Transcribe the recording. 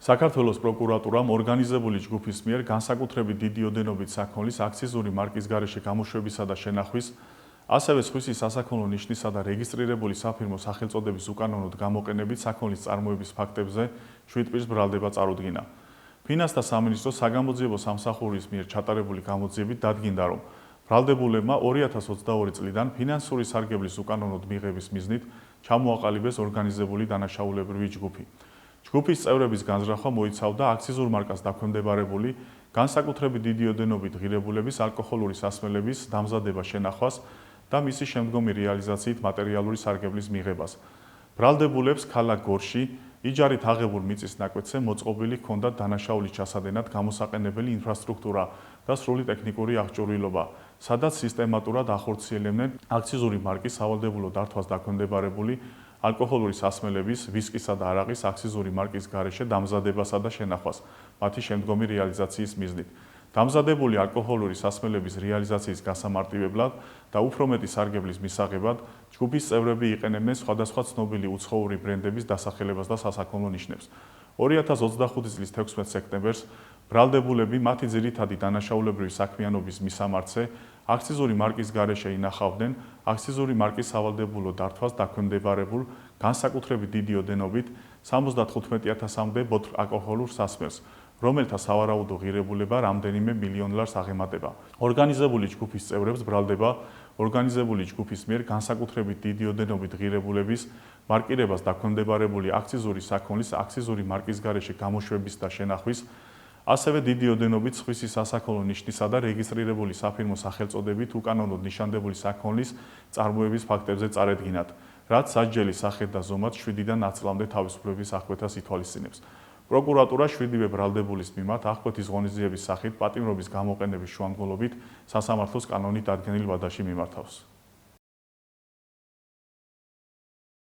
საქართველოს პროკურატურამ ორგანიზებული ჯგუფის მიერ განსაკუთრებით დიდი ოდენობით საქონლის აქციზური მარკის გარეშე გამოშვებისა და შენახვის, ასევე სხვისი სასაქონლო ნიშნისა და რეგისტრირებული საფირმო სახელწოდების უკანონოდ გამოყენებით საქონლის წარმოების ფაქტებზე 7 პირს ბრალდება წარუდგინა. ფინანსთა სამინისტროს საგამოძიებო სამსახურის მიერ ჩატარებული გამოძიებით დადგინდა, რომ ბრალდებულებმა 2022 წლიდან ფინანსური სარგებლის უკანონოდ მიღების მიზნით ჩამოაყალიბეს ორგანიზებული დანაშაულებრივი ჯგუფი. ჯგუფის წევრების განზრახვა მოიცავდა აქციზურ მარკას დაქვემდებარებული განსაკუთრებით დიდი ოდენობით ღირებულების ალკოჰოლური სასმელების დამზადება შენახვას და მისი შემდგომი რეალიზაციით მატერიალური სარგებლის მიღებას. ბრალდებულებს ქალაქ გორში იჯარით აღებულ მიწის ნაკვეთზე მოწყობილი ჰქონდათ დანაშაულის ჩასადენად გამოსაყენებელი ინფრასტრუქტურა და სრული ტექნიკური აღჭურვილობა, სადაც სისტემატურად ახორციელებდნენ აქციზური მარკის სავალდებულო დართვას დაქვემდებარებული ალკოჰოლური სასმელების, ვისკისა და არაყის აქციზური მარკის გარეშე დამზადებასა და შენახვას, მათი შემდგომი რეალიზაციის მიზნით. დამზადებული ალკოჰოლური სასმელების რეალიზაციის გასამარტივებლად და უფრო მეტი სარგებლის მისაღებად ჯგუფის წევრები იყენებდნენ სხვადასხვა ცნობილი უცხოური ბრენდების დასახელებას და სასაქონლო ნიშნებს. 2025 წლის 16 სექტემბერს ბრალდებულები მათი ძირითადი დანაშაულებრივი საქმიანობის მისამართზე აქციზური მარკის გარეშე ინახავდნენ აქციზური მარკის სავალდებულო დართვას დაქვემდებარებულ განსაკუთრებით დიდი ოდენობით 75,000-მდე ბოთლ ალკოჰოლურ სასმელს, რომელთა სავარაუდო ღირებულება რამდენიმე მილიონ ლარს აღემატება. ორგანიზებული ჯგუფის წევრებს ბრალდება ორგანიზებული ჯგუფის მიერ განსაკუთრებით დიდი ოდენობით ღირებულების მარკირებას დაქვემდებარებული აქციზური საქონლის აქციზური მარკის გარეშე გამოშვების და შენახვის, ასევე დიდი ოდენობით სხვისი სასაქონლო ნიშნისა და რეგისტრირებული საფირმო სახელწოდებით უკანონოდ ნიშანდებული საქონლის წარმოების ფაქტებზე წარედგინათ, რაც სასჯელის სახით და ზომად 7-დან 10 წლამდე თავისუფლების აღკვეთას ითვალისწინებს. პროკურატურა 7-ვე ბრალდებულის მიმართ აღკვეთის ღონისძიების სახით პატიმრობის გამოყენების შუამდგომლობით სასამართლოს კანონით დადგენილ ვადაში მიმართავს.